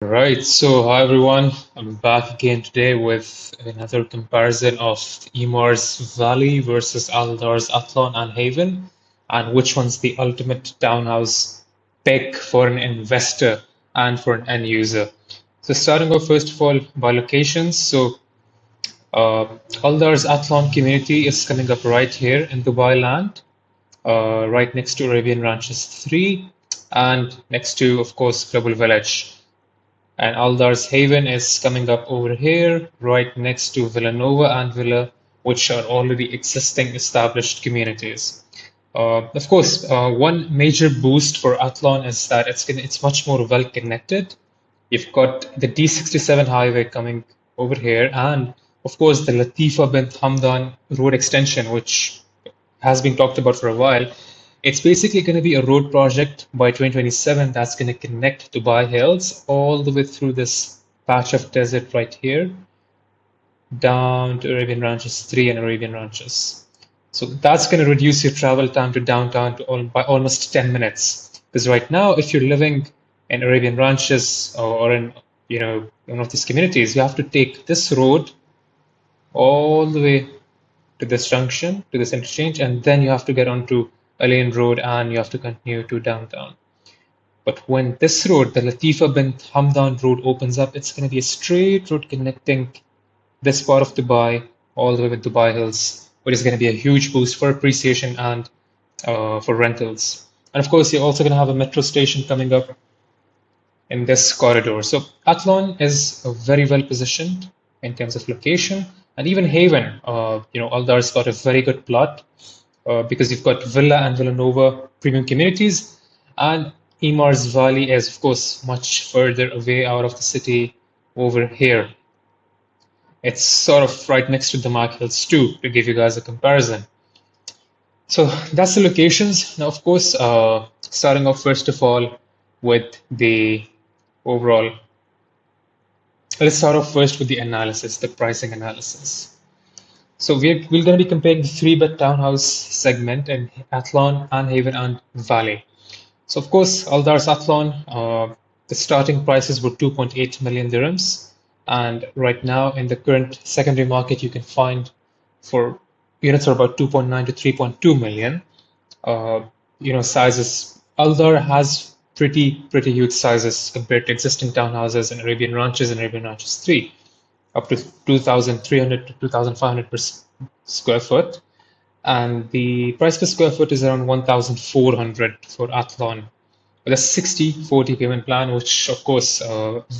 Right, so hi everyone. I'm back again today with another comparison of Emar's Valley versus Aldar's Athlon and Haven, and which one's the ultimate townhouse pick for an investor and for an end user. So starting off first of all by locations. Aldar's Athlon community is coming up right here in Dubai land, right next to Arabian Ranches 3, and next to, of course, Global Village. And Aldar's Haven is coming up over here, right next to Villanova and Villa, which are already existing established communities. Of course, one major boost for Athlon is that it's much more well connected. You've got the D67 highway coming over here, and of course the Latifa bint Hamdan road extension, which has been talked about for a while. It's basically going to be a road project by 2027 that's going to connect Dubai Hills all the way through this patch of desert right here down to Arabian Ranches 3 and Arabian Ranches. So that's going to reduce your travel time to downtown by almost 10 minutes. Because right now, if you're living in Arabian Ranches or in one of these communities, you have to take this road all the way to this junction, to this interchange, and then you have to get onto a lane road and you have to continue to downtown. But when this road, the Latifa bint Hamdan road, opens up, it's going to be a straight road connecting this part of Dubai all the way with Dubai Hills, which is going to be a huge boost for appreciation and for rentals. And of course, you're also going to have a metro station coming up in this corridor. So Athlon is very well positioned in terms of location, and even Haven, Aldar's got a very good plot because you've got Villa and Villanova premium communities, and Emar's Valley is, of course, much further away out of the city over here. It's sort of right next to the Mark Hills too, to give you guys a comparison. So that's the locations. Now, of course, starting off first of all with the overall. Let's start off first with the analysis, the pricing analysis. So we're going to be comparing the three-bed townhouse segment in Athlon, Haven, and Valley. So of course, Aldar's Athlon, the starting prices were 2.8 million dirhams, and right now in the current secondary market, you can find for units are about 2.9 to 3.2 million. Sizes. Aldar has pretty huge sizes compared to existing townhouses in Arabian Ranches and Arabian Ranches 3, up to 2,300 to 2,500 per square foot. And the price per square foot is around 1,400 for Athlon with a 60/40 payment plan, which of course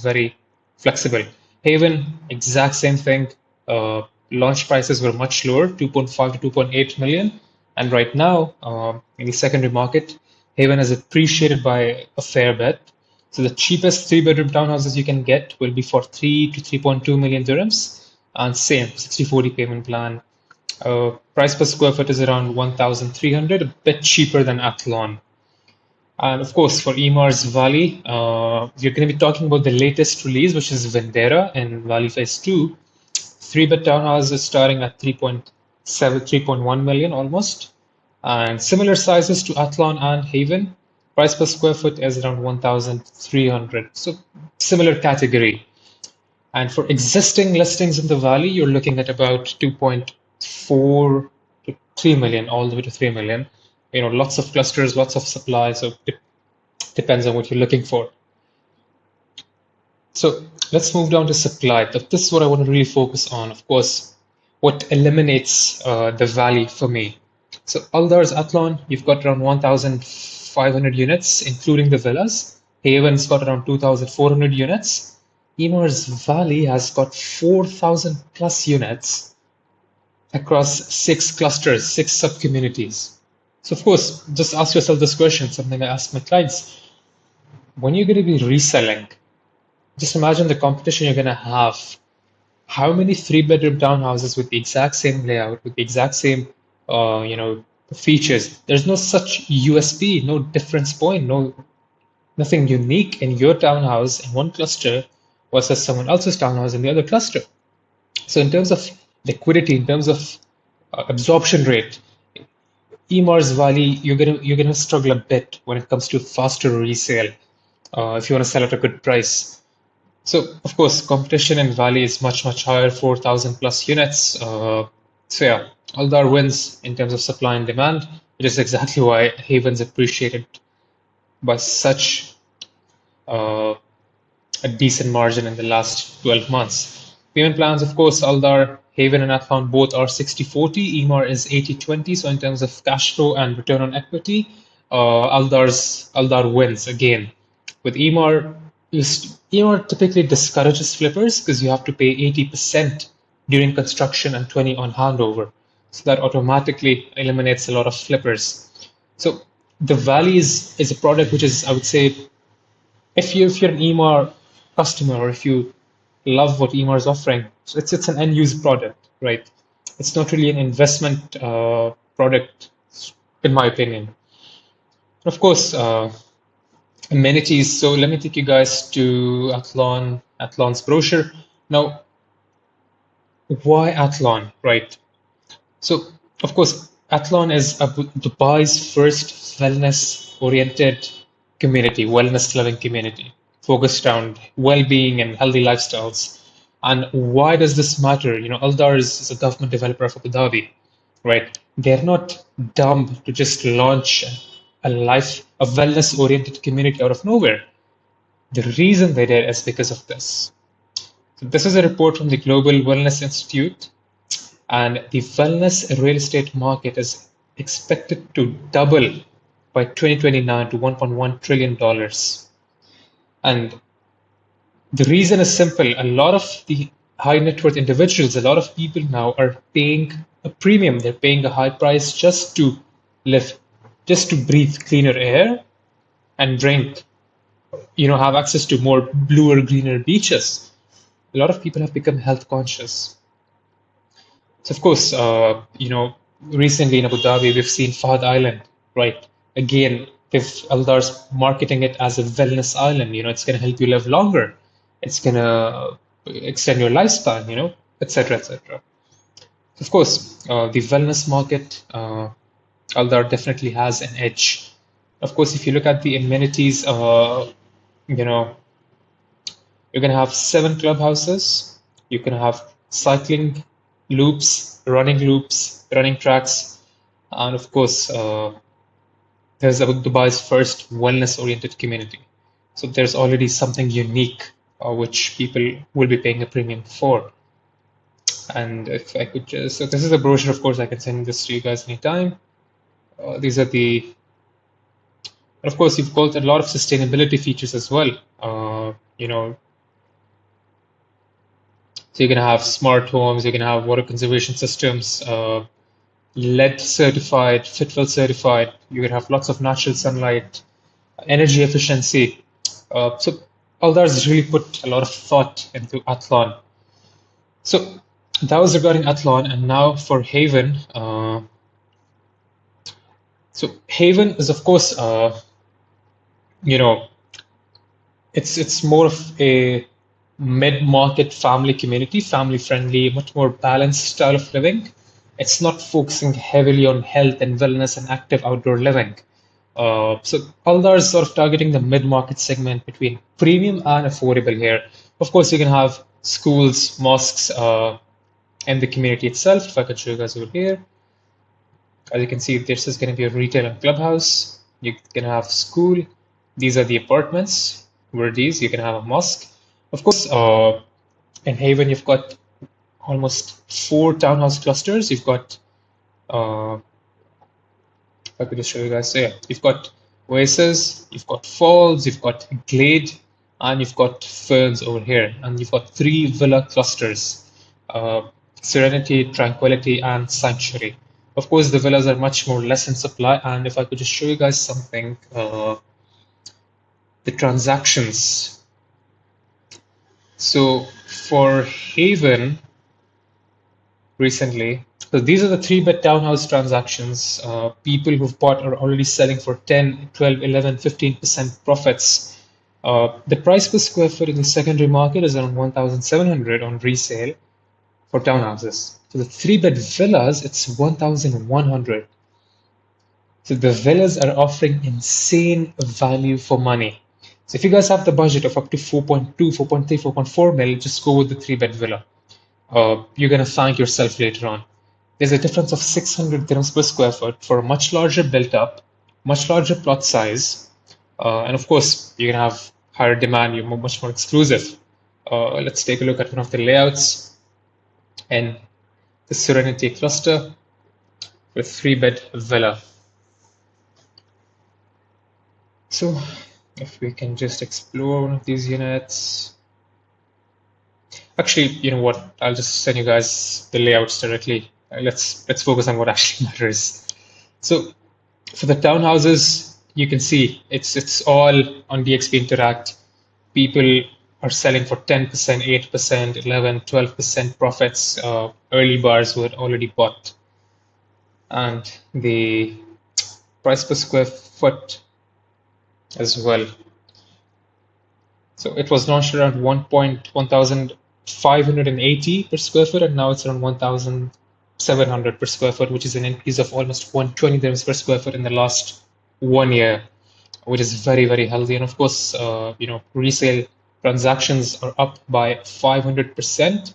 very flexible. Haven, exact same thing. Launch prices were much lower, 2.5 to 2.8 million. And right now, in the secondary market, Haven has appreciated by a fair bit. So the cheapest three-bedroom townhouses you can get will be for 3 to 3.2 million dirhams. And same, 60/40 payment plan. Price per square foot is around 1,300, a bit cheaper than Athlon. And of course, for Emar's Valley, you're going to be talking about the latest release, which is Vindera in Valley Phase 2. Three-bed townhouse is starting at 3.7, 3.1 million almost. And similar sizes to Athlon and Haven. Price per square foot is around 1,300. So similar category. And for existing listings in the valley, you're looking at about 2.4 to 3 million, all the way to 3 million. Lots of clusters, lots of supply, so it depends on what you're looking for. So let's move down to supply. This is what I want to really focus on. Of course, what eliminates the valley for me. So Aldar's Athlon, you've got around 1,500 units, including the villas. Haven's got around 2,400 units. Emar's Valley has got 4,000 plus units across 6 clusters, 6 sub-communities. So of course, just ask yourself this question, something I ask my clients. When you're going to be reselling, just imagine the competition you're going to have. How many three-bedroom townhouses with the exact same layout, with the exact same, features? There's no such USP, no difference point, nothing unique in your townhouse in one cluster versus someone else's townhouse in the other cluster. So in terms of liquidity, in terms of absorption rate, Emar's Valley, you're gonna struggle a bit when it comes to faster resale if you want to sell at a good price. So of course, competition in Valley is much higher, 4,000 plus units. So yeah, Aldar wins in terms of supply and demand, which is exactly why Haven's appreciated by such uh, a decent margin in the last 12 months. Payment plans, of course, Aldar, Haven, and Athlon both are 60/40. Emaar is 80/20. So in terms of cash flow and return on equity, Aldar wins again. With Emaar, Emaar typically discourages flippers because you have to pay 80% during construction and 20 on handover. So that automatically eliminates a lot of flippers. So the Valley is a product which is, I would say, if you're an Emaar customer or if you love what Emaar is offering, so it's an end use product, right? It's not really an investment product, in my opinion. Of course, amenities. So let me take you guys to Athlon's brochure. Now, why Athlon, right? So, of course, Athlon is Dubai's first wellness-oriented community, wellness-loving community, focused around well-being and healthy lifestyles. And why does this matter? Aldar is a government developer of Abu Dhabi, right? They're not dumb to just launch a wellness-oriented community out of nowhere. The reason they did is because of this. So this is a report from the Global Wellness Institute, and the wellness real estate market is expected to double by 2029 to $1.1 trillion. And the reason is simple. A lot of the high net worth individuals, a lot of people now are paying a premium. They're paying a high price just to live, just to breathe cleaner air and drink, have access to more bluer, greener beaches. A lot of people have become health conscious. So of course, recently in Abu Dhabi, we've seen Fahd Island, right? Again, if Aldar's marketing it as a wellness island, it's going to help you live longer. It's going to extend your lifespan, etc., etc. Of course, the wellness market, Aldar definitely has an edge. Of course, if you look at the amenities, you know, you're going to have 7 clubhouses. You can have cycling loops, running tracks, and of course, there's Abu Dubai's first wellness-oriented community. So there's already something unique which people will be paying a premium for. And if I could just, so this is a brochure, of course, I can send this to you guys anytime. These are and of course, you've got a lot of sustainability features as well. So you're going to have smart homes, you're going to have water conservation systems, lead certified, Fitwel certified. You're going to have lots of natural sunlight, energy efficiency. So Aldar's really put a lot of thought into Athlon. So that was regarding Athlon, and now for Haven. So Haven is, of course, it's more of a mid-market family community, family-friendly, much more balanced style of living. It's not focusing heavily on health and wellness and active outdoor living. So Aldar is sort of targeting the mid-market segment between premium and affordable here. Of course, you can have schools, mosques in the community itself. If I could show you guys over here. As you can see, this is going to be a retail and clubhouse. You can have school. These are the apartments. Where these, you can have a mosque. Of course, in Haven, you've got almost 4 townhouse clusters. You've got, if I could just show you guys, so yeah, you've got oases, you've got falls, you've got glade, and you've got ferns over here. And you've got 3 villa clusters, serenity, tranquility, and sanctuary. Of course, the villas are much more less in supply. And if I could just show you guys something, the transactions. So for Haven, recently, so these are the 3-bed townhouse transactions. People who've bought are already selling for 10, 12, 11, 15% profits. The price per square foot in the secondary market is around 1,700 on resale for townhouses. So the 3-bed villas, it's 1,100. So the villas are offering insane value for money. So if you guys have the budget of up to 4.2, 4.3, 4.4 mil, just go with the 3-bed villa. You're going to thank yourself later on. There's a difference of 600 dirhams per square foot for a much larger built up, much larger plot size, and of course, you're going to have higher demand, you're much more exclusive. Let's take a look at one of the layouts in the Serenity cluster with 3-bed villa. So if we can just explore one of these units. Actually, you know what? I'll just send you guys the layouts directly. Let's focus on what actually matters. So for the townhouses, you can see it's all on DXP Interact. People are selling for 10%, 8%, 11, 12% profits. Early buyers were already bought. And the price per square foot as well. So it was launched around 1,580 per square foot, and now it's around 1,700 per square foot, which is an increase of almost 120 dirhams per square foot in the last 1 year, which is very, very healthy. And of course, resale transactions are up by 500%.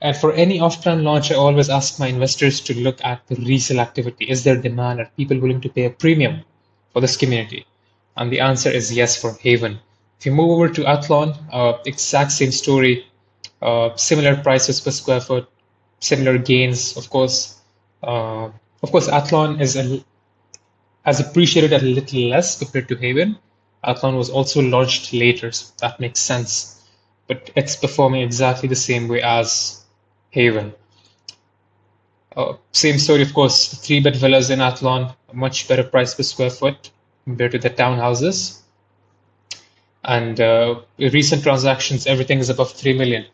And for any off-plan launch, I always ask my investors to look at the resale activity. Is there demand? Are people willing to pay a premium for this community? And the answer is yes for Haven. If you move over to Athlon, exact same story, similar prices per square foot, similar gains, of course. Athlon has appreciated a little less compared to Haven. Athlon was also launched later, so that makes sense. But it's performing exactly the same way as Haven. Same story, of course, the 3-bed villas in Athlon, a much better price per square foot compared to the townhouses. And recent transactions, everything is above 3 million.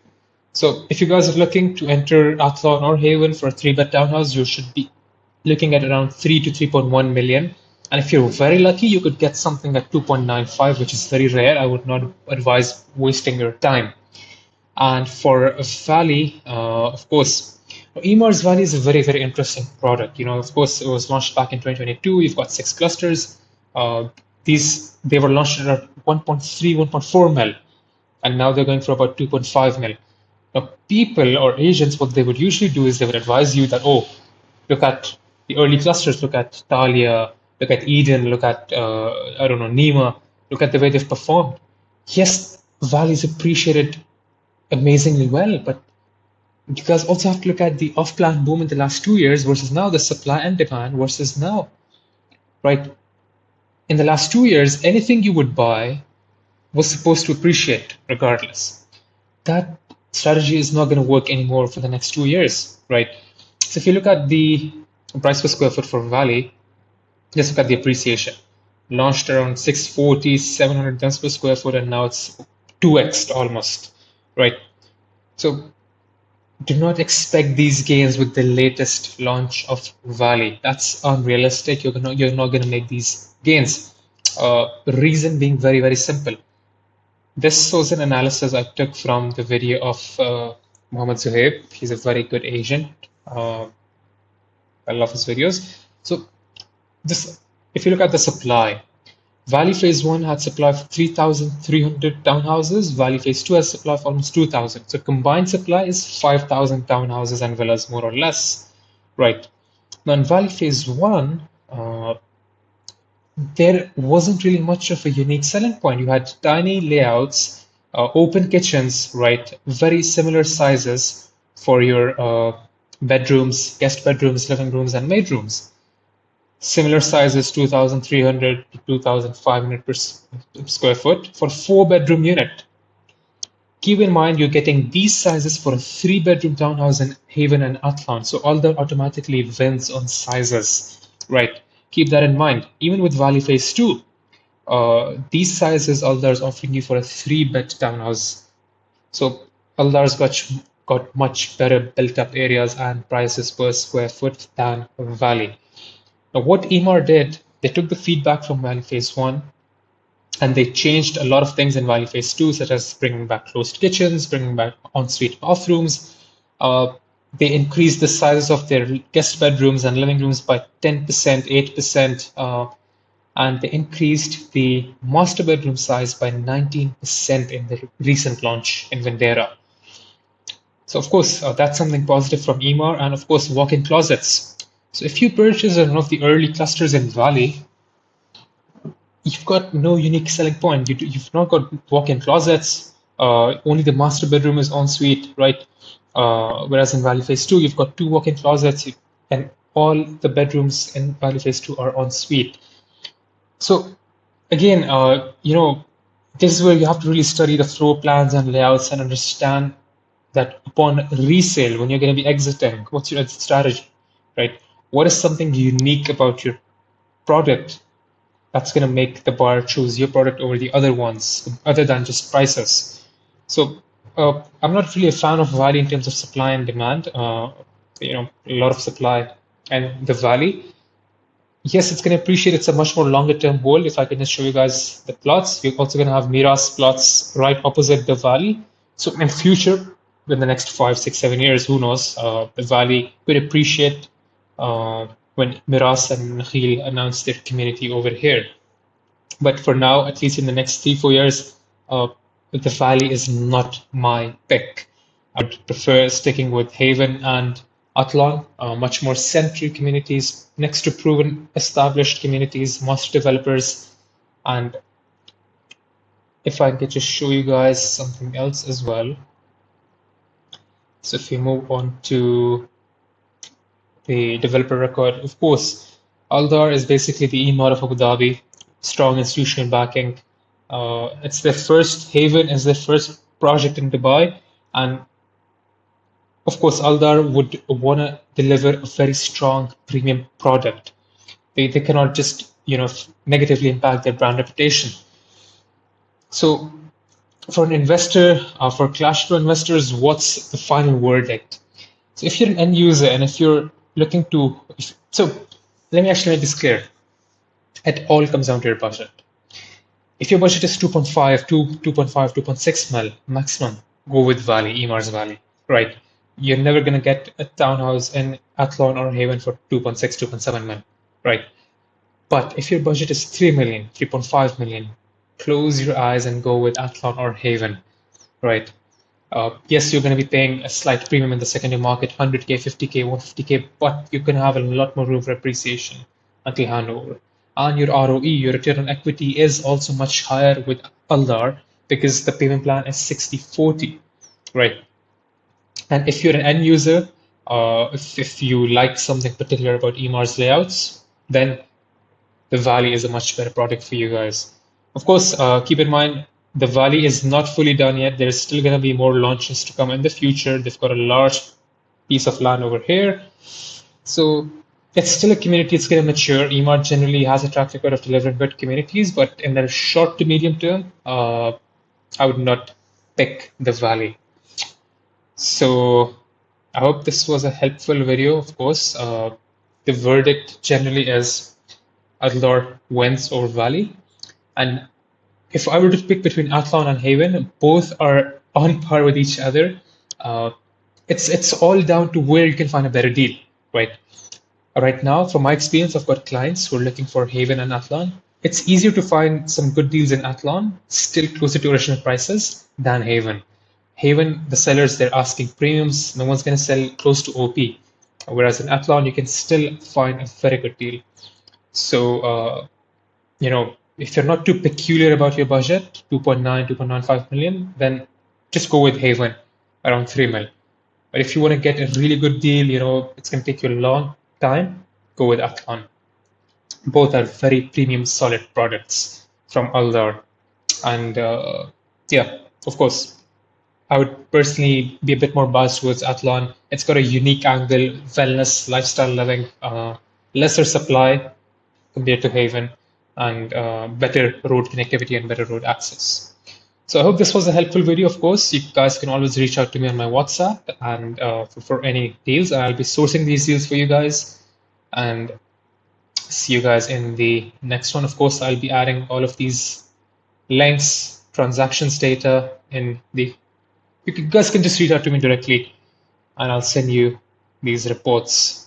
So if you guys are looking to enter Athlon or Haven for a 3-bed townhouse, you should be looking at around 3 to 3.1 million. And if you're very lucky, you could get something at 2.95, which is very rare. I would not advise wasting your time. And for Valley, of course, Emaar Valley is a very, very interesting product. Of course, it was launched back in 2022. You've got 6 clusters. They were launched at 1.3, 1.4 mil, and now they're going for about 2.5 mil. Now, people or agents, what they would usually do is they would advise you that, look at the early clusters, look at Talia, look at Eden, look at, Nima, look at the way they've performed. Yes, Valley's appreciated amazingly well, but you guys also have to look at the off-plan boom in the last 2 years versus now, the supply and demand versus now, right? In the last 2 years, anything you would buy was supposed to appreciate regardless. That strategy is not going to work anymore for the next 2 years, right? So if you look at the price per square foot for Valley, let's look at the appreciation. Launched around 640, 700 tons per square foot, and now it's 2x almost, right? So do not expect these gains with the latest launch of Valley. That's unrealistic. You're not going to make these gains. The reason being very, very simple. This was an analysis I took from the video of Mohammed Zuhaib. He's a very good agent. I love his videos. So if you look at the supply, Valley Phase 1 had supply of 3,300 townhouses. Valley Phase 2 has supply of almost 2,000. So combined supply is 5,000 townhouses and villas, more or less. Right. Now in Valley Phase 1, there wasn't really much of a unique selling point. You had tiny layouts, open kitchens, right? Very similar sizes for your bedrooms, guest bedrooms, living rooms, and maid rooms. Similar sizes, 2,300 to 2,500 per square foot for 4-bedroom unit. Keep in mind, you're getting these sizes for a 3-bedroom townhouse in Haven and Athlon. So Aldar automatically wins on sizes, right? Keep that in mind. Even with Valley Phase 2, these sizes Aldar is offering you for a 3-bed townhouse. So Aldar's got much better built-up areas and prices per square foot than Valley. Now, what Emaar did, they took the feedback from Valley Phase 1 and they changed a lot of things in Valley Phase 2, such as bringing back closed kitchens, bringing back ensuite bathrooms. They increased the sizes of their guest bedrooms and living rooms by 10%, 8%. and they increased the master bedroom size by 19% in the recent launch in Vindera. So of course, that's something positive from Emaar, and of course, walk-in closets. So if you purchase one of the early clusters in Valley, you've got no unique selling point. You've not got walk-in closets. Only the master bedroom is en suite, right? Whereas in Valley Phase 2, you've got two walk-in closets, and all the bedrooms in Valley Phase 2 are en suite. So again, this is where you have to really study the floor plans and layouts and understand that upon resale, when you're going to be exiting, what's your exit strategy, right? What is something unique about your product that's going to make the buyer choose your product over the other ones, other than just prices? So I'm not really a fan of Valley in terms of supply and demand. A lot of supply and the Valley. Yes, it's going to appreciate. It's a much more longer term hold. If I can just show you guys the plots, you're also going to have Miras plots right opposite the Valley. So in future, in the next 5, 6, 7 years, who knows, the Valley could appreciate when Miras and Nakhil announce their community over here. But for now, at least in the next 3, 4 years, the Valley is not my pick. I would prefer sticking with Haven and Athlon, much more central communities next to proven established communities, master developers. And if I could just show you guys something else as well. So if we move on to the developer record, of course, Aldar is basically the Emaar of Abu Dhabi, strong institutional backing. It's their first, Haven is their first project in Dubai, and of course, Aldar would want to deliver a very strong premium product. They cannot just negatively impact their brand reputation. So for an investor, for cash flow investors, what's the final verdict? So if you're an end user and if you're looking to, so let me actually make this clear. It all comes down to your budget. If your budget is 2.5, 2.5, 2.6 mil maximum, go with Valley, Emaar's Valley, right? You're never going to get a townhouse in Athlon or Haven for 2.6, 2.7 mil, right? But if your budget is 3 million, 3.5 million, close your eyes and go with Athlon or Haven, right? Yes, you're going to be paying a slight premium in the secondary market, 100K, 50K, 150K, but you can have a lot more room for appreciation until handover. And your ROE, your return on equity, is also much higher with Aldar because the payment plan is 60/40, right? And if you're an end user, if you like something particular about Emaar's layouts, then the Valley is a much better product for you guys. Of course, keep in mind, the Valley is not fully done yet. There's still going to be more launches to come in the future. They've got a large piece of land over here. So it's still a community. It's going to mature. Emaar generally has a track record of delivering good communities, but in the short to medium term, I would not pick the Valley. So I hope this was a helpful video. Of course, the verdict generally is Aldar wins over Valley. And if I were to pick between Athlon and Haven, both are on par with each other. It's all down to where you can find a better deal, right? Right now, from my experience, I've got clients who are looking for Haven and Athlon. It's easier to find some good deals in Athlon, still closer to original prices, than Haven. Haven, the sellers, they're asking premiums. No one's going to sell close to OP. Whereas in Athlon, you can still find a very good deal. So, if you're not too peculiar about your budget, 2.9, 2.95 million, then just go with Haven, around 3 mil. But if you want to get a really good deal, it's going to take you a long time, go with Athlon. Both are very premium, solid products from Aldar. And yeah, of course, I would personally be a bit more biased towards Athlon. It's got a unique angle, wellness, lifestyle living, lesser supply compared to Haven, and better road connectivity and better road access. So I hope this was a helpful video. Of course, you guys can always reach out to me on my WhatsApp and for any deals. I'll be sourcing these deals for you guys. And see you guys in the next one. Of course, I'll be adding all of these links, transactions data in the. You guys can just reach out to me directly, and I'll send you these reports